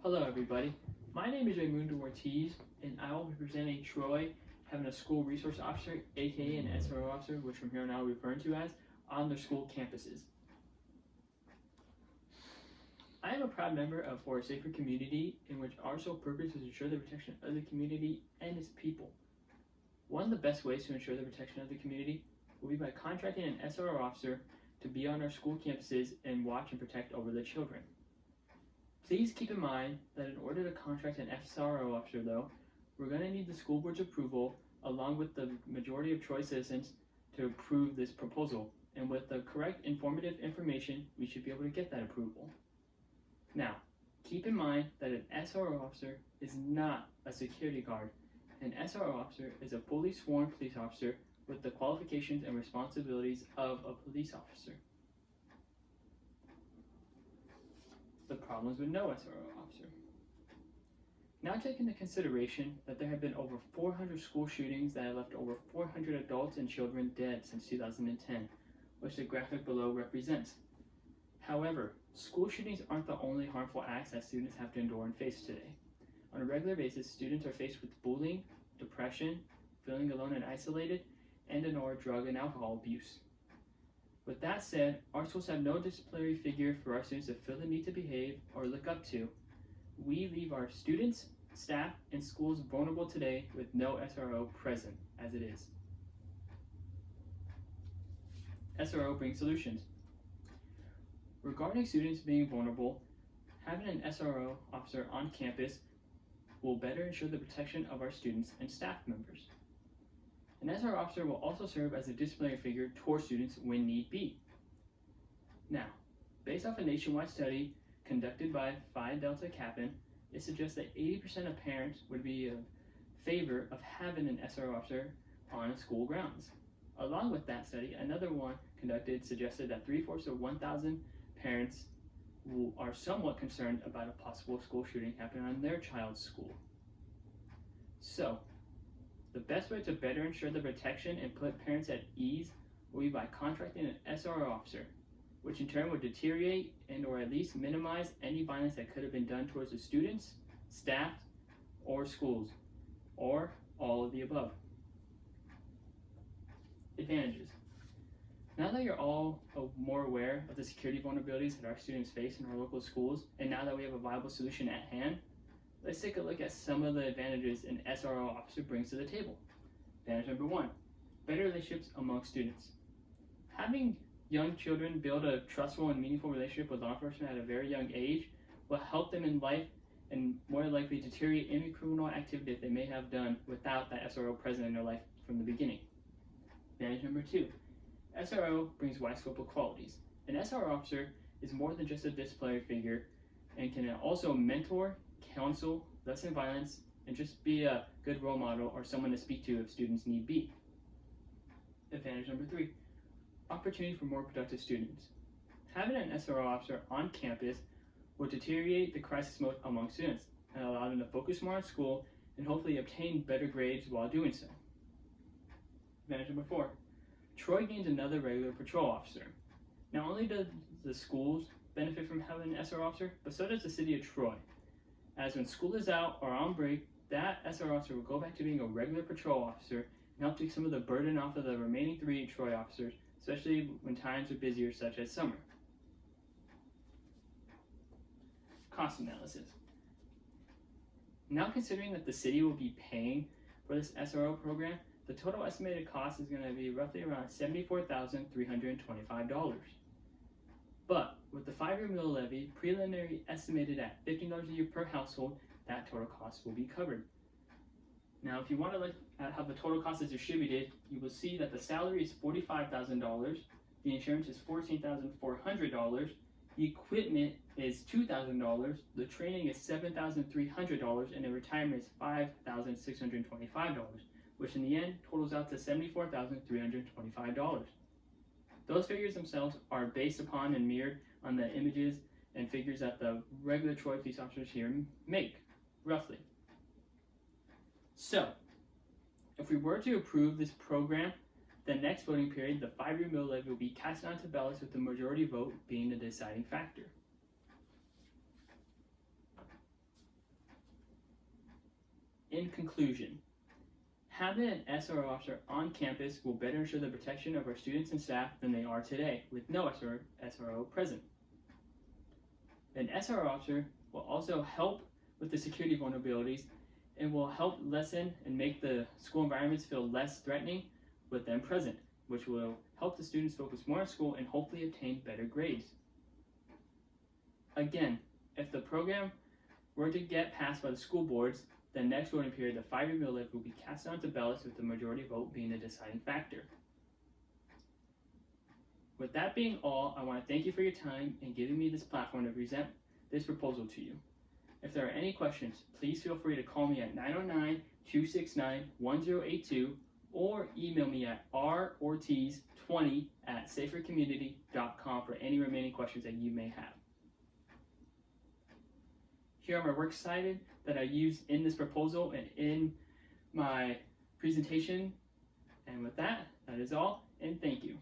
Hello everybody, my name is Raymundo Ortiz and I will be presenting Troy having a school resource officer, aka an S.R.O officer, which from here on out we're referring to as, on their school campuses. I am a proud member of For a Safer Community, in which our sole purpose is to ensure the protection of the community and its people. One of the best ways to ensure the protection of the community will be by contracting an S.R.O officer to be on our school campuses and watch and protect over the children. Please keep in mind that in order to contract an S.R.O officer though, we're going to need the school board's approval along with the majority of Troy citizens to approve this proposal. And with the correct informative information, we should be able to get that approval. Now, keep in mind that an S.R.O officer is not a security guard. An S.R.O officer is a fully sworn police officer with the qualifications and responsibilities of a police officer. The problems with no S.R.O officer. Now take into consideration that there have been over 400 school shootings that have left over 400 adults and children dead since 2010, which the graphic below represents. However, school shootings aren't the only harmful acts that students have to endure and face today. On a regular basis, students are faced with bullying, depression, feeling alone and isolated, and/or drug and alcohol abuse. With that said, our schools have no disciplinary figure for our students to feel the need to behave or look up to. We leave our students, staff, and schools vulnerable today with no S.R.O present as it is. S.R.O brings solutions. Regarding students being vulnerable, having an S.R.O officer on campus will better ensure the protection of our students and staff members. An S.R.O officer will also serve as a disciplinary figure towards students when need be. Now, based off a nationwide study conducted by Phi Delta Kappan, it suggests that 80% of parents would be in favor of having an S.R.O officer on school grounds. Along with that study, another one conducted suggested that 3/4 of 1,000 parents are somewhat concerned about a possible school shooting happening on their child's school. So, the best way to better ensure the protection and put parents at ease will be by contracting an S.R.O officer, which in turn would deteriorate and or at least minimize any violence that could have been done towards the students, staff, or schools, or all of the above. Advantages. Now that you're all more aware of the security vulnerabilities that our students face in our local schools, and now that we have a viable solution at hand, let's take a look at some of the advantages an S.R.O officer brings to the table. Advantage number 1, better relationships among students. Having young children build a trustful and meaningful relationship with law enforcement at a very young age will help them in life and more likely deteriorate any criminal activity that they may have done without that S.R.O present in their life from the beginning. Advantage number 2, S.R.O brings wide scope of qualities. An S.R.O officer is more than just a disciplinary figure and can also mentor, counsel, lessen violence, and just be a good role model or someone to speak to if students need be. Advantage number 3, opportunity for more productive students. Having an S.R.O officer on campus will deteriorate the crisis mode among students and allow them to focus more on school and hopefully obtain better grades while doing so. Advantage number 4, Troy gains another regular patrol officer. Not only does the schools benefit from having an S.R.O officer, but so does the city of Troy. As when school is out or on break, that S.R.O officer will go back to being a regular patrol officer and help take some of the burden off of the remaining 3 Troy officers, especially when times are busier such as summer. Cost analysis. Now considering that the city will be paying for this S.R.O program, the total estimated cost is going to be roughly around $74,325. But with the 5-year mill levy, preliminary estimated at $15 a year per household, that total cost will be covered. Now, if you want to look at how the total cost is distributed, you will see that the salary is $45,000, the insurance is $14,400, the equipment is $2,000, the training is $7,300, and the retirement is $5,625, which in the end totals out to $74,325. Those figures themselves are based upon and mirrored on the images and figures that the regular Troy police officers here make, roughly. So, if we were to approve this program, the next voting period, the 5-year mill levy, will be cast onto ballots with the majority vote being the deciding factor. in conclusion, having an S.R.O officer on campus will better ensure the protection of our students and staff than they are today, with no S.R.O present. An S.R.O officer will also help with the security vulnerabilities and will help lessen and make the school environments feel less threatening with them present, which will help the students focus more on school and hopefully obtain better grades. Again, if the program were to get passed by the school boards, the next voting period, the 5-year middle levy, will be cast down to ballots with the majority vote being the deciding factor. With that being all, I want to thank you for your time and giving me this platform to present this proposal to you. If there are any questions, please feel free to call me at 909-269-1082 or email me at rortiz20@safercommunity.com for any remaining questions that you may have. Here are my works cited that I used in this proposal and in my presentation. And with that, that is all, and thank you.